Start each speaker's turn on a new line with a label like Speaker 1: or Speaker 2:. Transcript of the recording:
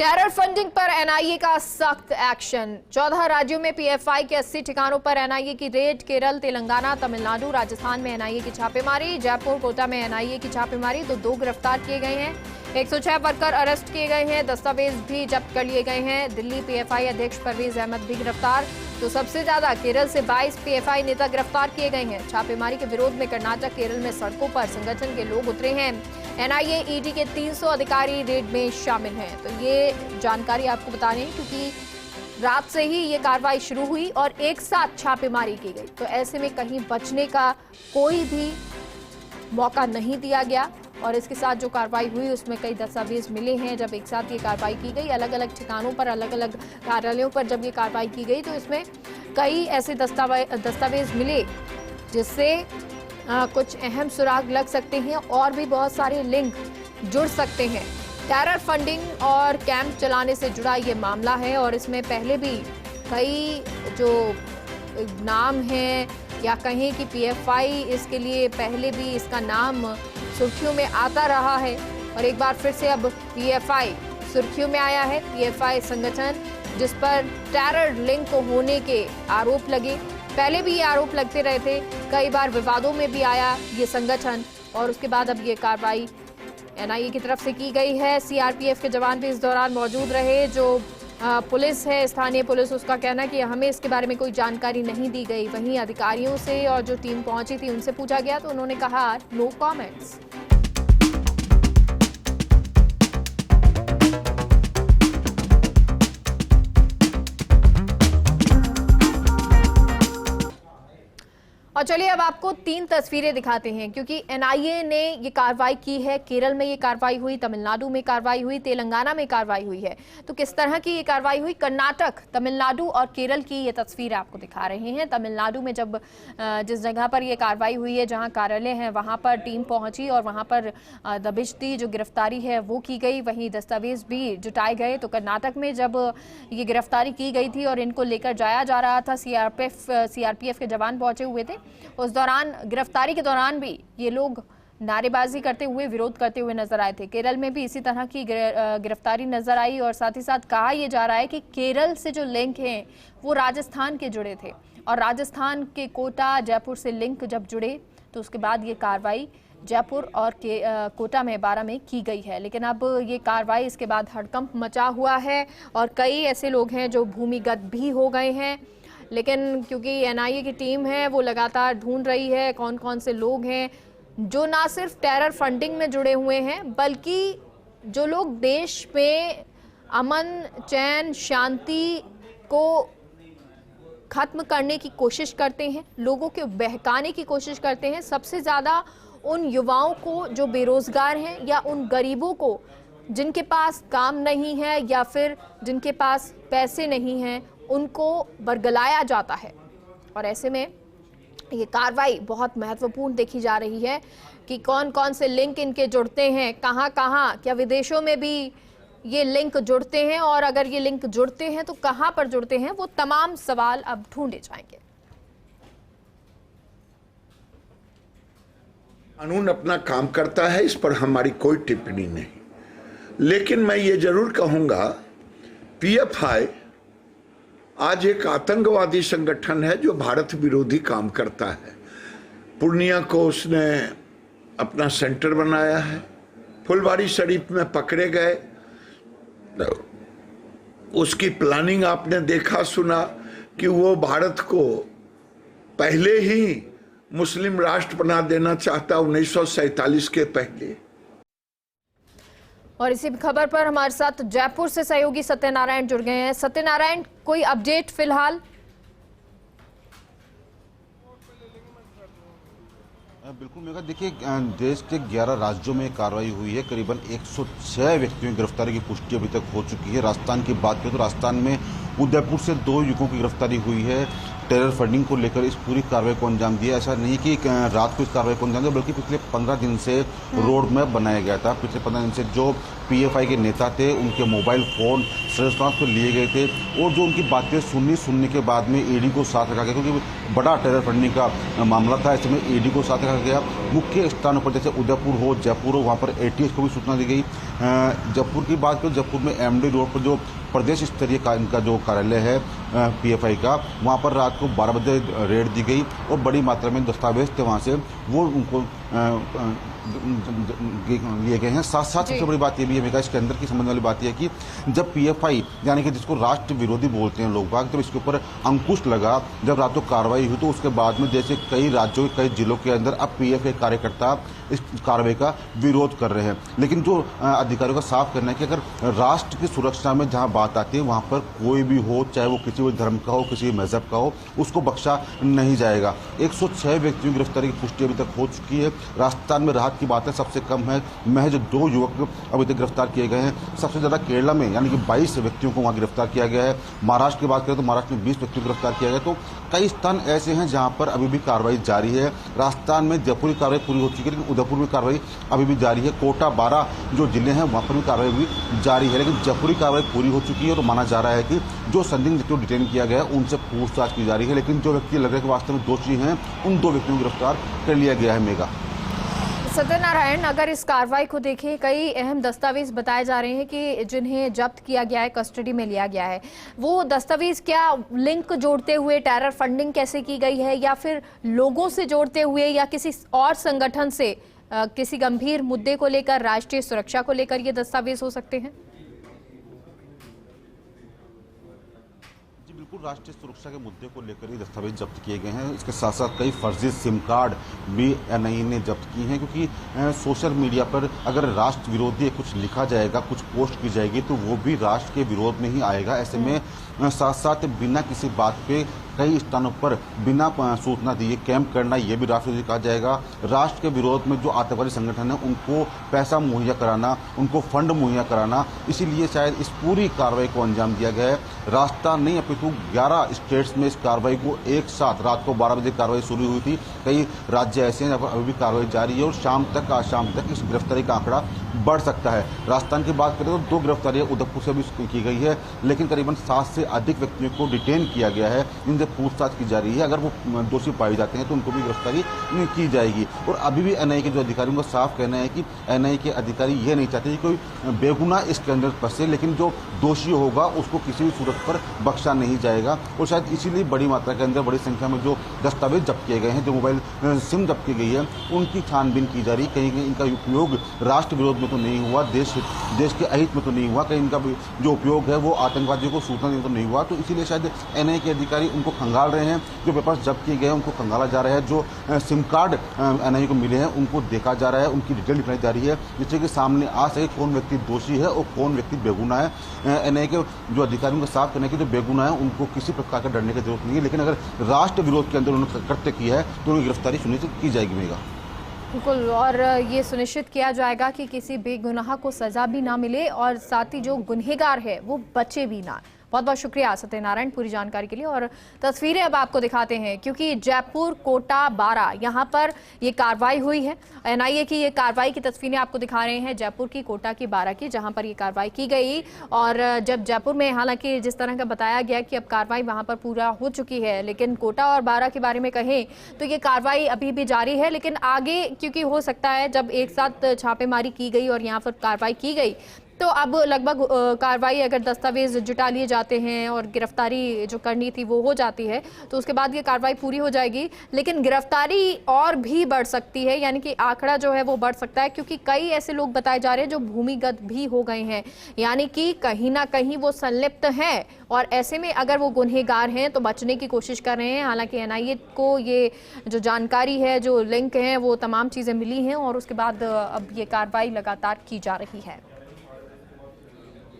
Speaker 1: Terror funding पर NIA का सख्त एक्शन। 14 राज्यों में पीएफआई के 80 ठिकानों पर एनआईए की रेड। केरल, तेलंगाना, तमिलनाडु, राजस्थान में एनआईए की छापेमारी। जयपुर, कोटा में एनआईए की छापेमारी तो 2 गिरफ्तार किए गए हैं। 106 वर्कर अरेस्ट किए गए हैं। दस्तावेज भी जब्त कर लिए गए हैं। दिल्ली पीएफआई अध्यक्ष परवेज अहमद भी गिरफ्तार। तो सबसे ज्यादा केरल से 22 पीएफआई नेता गिरफ्तार किए गए हैं। छापेमारी के विरोध में कर्नाटक, केरल में सड़कों पर संगठन के लोग उतरे हैं। एनआईए, ईडी के 300 अधिकारी रेड में शामिल हैं। तो ये जानकारी आपको बता रहे हैं क्योंकि रात से ही ये कार्रवाई शुरू हुई और एक साथ छापेमारी की गई। तो ऐसे में कहीं बचने का कोई भी मौका नहीं दिया गया और इसके साथ जो कार्रवाई हुई उसमें कई दस्तावेज मिले हैं। जब एक साथ ये कार्रवाई की गई, अलग अलग ठिकानों पर, अलग अलग कार्यालयों पर जब ये कार्रवाई की गई तो इसमें कई ऐसे दस्तावेज मिले जिससे कुछ अहम सुराग लग सकते हैं और भी बहुत सारे लिंक जुड़ सकते हैं। टेरर फंडिंग और कैंप चलाने से जुड़ा ये मामला है और इसमें पहले भी कई जो नाम हैं या कहें कि पीएफआई, इसके लिए पहले भी इसका नाम सुर्खियों में आता रहा है और एक बार फिर से अब पीएफआई सुर्खियों में आया है। पीएफआई संगठन जिस पर टेरर लिंक होने के आरोप लगे, पहले भी ये आरोप लगते रहे थे, कई बार विवादों में भी आया ये संगठन और उसके बाद अब ये कार्रवाई एनआईए की तरफ से की गई है। सीआरपीएफ के जवान भी इस दौरान मौजूद रहे। जो पुलिस है, स्थानीय पुलिस, उसका कहना कि हमें इसके बारे में कोई जानकारी नहीं दी गई। वहीं अधिकारियों से और जो टीम पहुंची थी उनसे पूछा गया तो उन्होंने कहा नो कमेंट्स। और चलिए अब आपको 3 तस्वीरें दिखाते हैं क्योंकि एनआईए ने ये कार्रवाई की है। केरल में ये कार्रवाई हुई, तमिलनाडु में कार्रवाई हुई, तेलंगाना में कार्रवाई हुई है। तो किस तरह की ये कार्रवाई हुई, कर्नाटक, तमिलनाडु और केरल की ये तस्वीर आपको दिखा रहे हैं। तमिलनाडु में जब जिस जगह पर ये कार्रवाई हुई है, जहां कार्यालय है, वहां पर टीम पहुंची और वहां पर दबिश्ती जो गिरफ्तारी है वो की गई, वहीं दस्तावेज भी जुटाए गए। तो कर्नाटक में जब ये गिरफ्तारी की गई थी और इनको लेकर जाया जा रहा था, सीआरपीएफ के जवान पहुंचे हुए थे, उस दौरान गिरफ्तारी के दौरान भी ये लोग नारेबाजी करते हुए, विरोध करते हुए नजर आए थे। केरल में भी इसी तरह की गिरफ्तारी नजर आई और साथ ही साथ कहा यह जा रहा है कि केरल से जो लिंक हैं वो राजस्थान के जुड़े थे और राजस्थान के कोटा, जयपुर से लिंक जब जुड़े तो उसके बाद ये कार्रवाई जयपुर और कोटा में 12 में की गई है। लेकिन अब ये कार्रवाई, इसके बाद हड़कंप मचा हुआ है और कई ऐसे लोग हैं जो भूमिगत भी हो गए हैं। लेकिन क्योंकि एनआईए की टीम है वो लगातार ढूंढ रही है कौन कौन से लोग हैं जो ना सिर्फ टेरर फंडिंग में जुड़े हुए हैं बल्कि जो लोग देश में अमन, चैन, शांति को खत्म करने की कोशिश करते हैं, लोगों को बहकाने की कोशिश करते हैं। सबसे ज़्यादा उन युवाओं को जो बेरोजगार हैं या उन गरीबों को जिनके पास काम नहीं है या फिर जिनके पास पैसे नहीं हैं, उनको बरगलाया जाता है। और ऐसे में ये कार्रवाई बहुत महत्वपूर्ण देखी जा रही है कि कौन कौन से लिंक इनके जुड़ते हैं, कहां कहां, क्या विदेशों में भी ये लिंक जुड़ते हैं और अगर ये लिंक जुड़ते हैं तो कहां पर जुड़ते हैं, वो तमाम सवाल अब ढूंढे जाएंगे।
Speaker 2: कानून अपना काम करता है, इस पर हमारी कोई टिप्पणी नहीं, लेकिन मैं ये जरूर कहूंगा पीएफआई आज एक आतंकवादी संगठन है जो भारत विरोधी काम करता है। पूर्णिया को उसने अपना सेंटर बनाया है, फुलवारी शरीफ में पकड़े गए, उसकी प्लानिंग आपने देखा सुना कि वो भारत को पहले ही मुस्लिम राष्ट्र बना देना चाहता 1947 के पहले।
Speaker 1: और इसी खबर पर हमारे साथ जयपुर से सहयोगी सत्यनारायण जुड़ गए हैं। सत्यनारायण, कोई अपडेट फिलहाल?
Speaker 3: बिल्कुल मेघा, देखिए देश के 11 राज्यों में कार्रवाई हुई है। करीबन 106 व्यक्तियों की गिरफ्तारी की पुष्टि अभी तक हो चुकी है। राजस्थान की बात करें तो राजस्थान में उदयपुर से 2 युवकों की गिरफ्तारी हुई है। टेरर फंडिंग को लेकर इस पूरी कार्रवाई को अंजाम दिया। ऐसा नहीं कि रात को इस कार्रवाई को अंजाम दिया, बल्कि पिछले 15 दिन से रोड मैप बनाया गया था। पिछले 15 दिन से जो पीएफआई के नेता थे उनके मोबाइल फ़ोन सर्विलांस पर लिए गए थे और जो उनकी बातें सुनने के बाद में ईडी को साथ रखा गया, क्योंकि बड़ा टेरर फंडिंग का मामला था। ऐसे में ईडी को साथ रखा गया। मुख्य स्थानों पर जैसे उदयपुर हो, जयपुर हो, वहाँ पर एटीएस को भी सूचना दी गई। जयपुर की बात करें, जयपुर में एमडी रोड पर जो प्रदेश स्तरीय इनका जो कार्यालय है पीएफआई का, वहाँ पर रात को 12 बजे रेड दी गई और बड़ी मात्रा में दस्तावेज थे वहाँ से वो उनको लिए गए हैं। साथ साथ सबसे बड़ी बात ये भी है, इसके अंदर की समझने वाली बात यह है कि जब पीएफआई यानी कि जिसको राष्ट्र विरोधी बोलते हैं लोग बाग, जब इसके ऊपर अंकुश लगा, जब रात को कार्रवाई हुई, तो उसके बाद में जैसे कई राज्यों कई जिलों के अंदर अब पीएफआई कार्यकर्ता इस कार्रवाई का विरोध कर रहे हैं। लेकिन जो अधिकारियों का साफ करना है कि अगर राष्ट्र की सुरक्षा में जहां बात आती है वहां पर कोई भी हो, चाहे वो किसी भी धर्म का हो, किसी मजहब का हो, उसको बख्शा नहीं जाएगा। 106 व्यक्तियों की गिरफ्तारी की पुष्टि अभी तक हो चुकी है। राजस्थान में राहत की बात है, सबसे कम है, महज 2 युवक अभी तक गिरफ्तार किए गए हैं। सबसे ज्यादा केरला में यानी कि 22 व्यक्तियों को वहां गिरफ्तार किया गया है। महाराष्ट्र की बात करें तो महाराष्ट्र में 20 व्यक्तियों को गिरफ्तार किया गया। तो कई स्थान ऐसे हैं जहां पर अभी भी कार्रवाई जारी है। राजस्थान में जयपुर की कार्रवाई पूरी हो चुकी है, लेकिन उदयपुर में कार्रवाई अभी भी जारी है। कोटा 12 जो जिले हैं वहां पर भी कार्रवाई भी जारी है, लेकिन जयपुर की कार्रवाई पूरी हो चुकी है और माना जा रहा है कि जो संदिग्ध व्यक्तियों को डिटेन किया गया है उनसे पूछताछ की जा रही है। लेकिन जो व्यक्ति लग रहे हैं कि वास्तव में दोषी हैं, उन 2 व्यक्तियों को गिरफ्तार कर लिया गया है। मेगा
Speaker 1: सत्यनारायण, अगर इस कार्रवाई को देखें, कई अहम दस्तावेज बताए जा रहे हैं कि जिन्हें जब्त किया गया है, कस्टडी में लिया गया है, वो दस्तावेज क्या लिंक जोड़ते हुए टेरर फंडिंग कैसे की गई है, या फिर लोगों से जोड़ते हुए, या किसी और संगठन से किसी गंभीर मुद्दे को लेकर, राष्ट्रीय सुरक्षा को लेकर ये दस्तावेज हो सकते हैं?
Speaker 3: बिल्कुल राष्ट्रीय सुरक्षा के मुद्दे को लेकर ही दस्तावेज जब्त किए गए हैं। इसके साथ साथ कई फर्जी सिम कार्ड भी एनआईए ने जब्त किए हैं, क्योंकि सोशल मीडिया पर अगर राष्ट्र विरोधी कुछ लिखा जाएगा, कुछ पोस्ट की जाएगी, तो वो भी राष्ट्र के विरोध में ही आएगा। ऐसे में साथ साथ बिना किसी बात पे कई स्थानों पर बिना सूचना दिए कैंप करना, ये भी राष्ट्र विरोधी कहा जाएगा। राष्ट्र के विरोध में जो आतंकवादी संगठन है उनको पैसा मुहैया कराना, उनको फंड मुहैया कराना, इसीलिए शायद इस पूरी कार्रवाई को अंजाम दिया गया है। राजस्थान नहीं अपितु 11 स्टेट्स में इस कार्रवाई को एक साथ रात को 12 बजे कार्रवाई शुरू हुई थी। कई राज्य ऐसे हैं जहाँ पर अभी भी कार्रवाई जारी है और आज शाम तक इस गिरफ्तारी का आंकड़ा बढ़ सकता है। राजस्थान की बात करें तो 2 गिरफ्तारियां उदयपुर से भी की गई है, लेकिन करीबन 7 से अधिक व्यक्तियों को डिटेन किया गया है, इनसे पूछताछ की जा रही है। अगर वो दोषी पाए जाते हैं तो उनको भी गिरफ्तारी की जाएगी। और अभी भी एनआईए के जो अधिकारियों का साफ कहना है कि एनआईए के अधिकारी ये नहीं चाहते कि कोई बेगुनाह इसके अंदर फंसे, लेकिन जो दोषी होगा उसको किसी भी सूरत पर बख्शा नहीं जाएगा। और शायद इसीलिए बड़ी मात्रा के अंदर बड़ी संख्या में जो दस्तावेज जब्त किए गए हैं, जो मोबाइल सिम जब्त की गई है, उनकी छानबीन की जा रही है। कहीं इनका उपयोग राष्ट्र विरोध में तो नहीं हुआ, देश के अहित में तो नहीं हुआ, कहीं इनका जो उपयोग है वो आतंकवादियों को सूचना देने तो नहीं हुआ। तो इसीलिए शायद एनआईए के अधिकारी उनको खंगाल रहे हैं। जो पेपर्स जब्त किए गए हैं उनको खंगाला जा रहा है, जो सिम कार्ड एनआईए को मिले हैं उनको देखा जा रहा है, उनकी डिटेल निकाली जा रही है, जिससे कि सामने आ सके कौन व्यक्ति दोषी है और कौन व्यक्ति बेगुनाह है। एनआईए के जो अधिकारियों को साफ करने की जो बेगुनाह है उनको किसी प्रकार का डरने की जरूरत नहीं है, लेकिन अगर राष्ट्र विरोध के अंदर उन्होंने कृत्य किया है तो उनकी गिरफ्तारी सुनिश्चित की जाएगी। मेगा
Speaker 1: बिल्कुल, और ये सुनिश्चित किया जाएगा कि किसी बेगुनाह को सजा भी ना मिले और साथ ही जो गुनहगार है वो बचे भी ना। बहुत बहुत शुक्रिया सत्यनारायण पूरी जानकारी के लिए। और तस्वीरें अब आपको दिखाते हैं, क्योंकि जयपुर कोटा 12 यहाँ पर ये कार्रवाई हुई है। एनआईए की ये कार्रवाई की तस्वीरें आपको दिखा रहे हैं, जयपुर की, कोटा की, 12 की, जहाँ पर ये कार्रवाई की गई। और जब जयपुर में हालांकि जिस तरह का बताया गया कि अब कार्रवाई वहाँ पर पूरा हो चुकी है, लेकिन कोटा और 12 के बारे में कहें तो ये कार्रवाई अभी भी जारी है। लेकिन आगे क्योंकि हो सकता है जब एक साथ छापेमारी की गई और यहाँ पर कार्रवाई की गई, तो अब लगभग कार्रवाई अगर दस्तावेज जुटा लिए जाते हैं और गिरफ्तारी जो करनी थी वो हो जाती है, तो उसके बाद ये कार्रवाई पूरी हो जाएगी। लेकिन गिरफ्तारी और भी बढ़ सकती है, यानी कि आंकड़ा जो है वो बढ़ सकता है, क्योंकि कई ऐसे लोग बताए जा रहे हैं जो भूमिगत भी हो गए हैं, यानी कि कहीं ना कहीं वो संलिप्त हैं। और ऐसे में अगर वो गुनहगार हैं तो बचने की कोशिश कर रहे हैं। हालांकि एनआईए को ये जो जानकारी है, जो लिंक हैं, वो तमाम चीज़ें मिली हैं और उसके बाद अब ये कार्रवाई लगातार की जा रही है।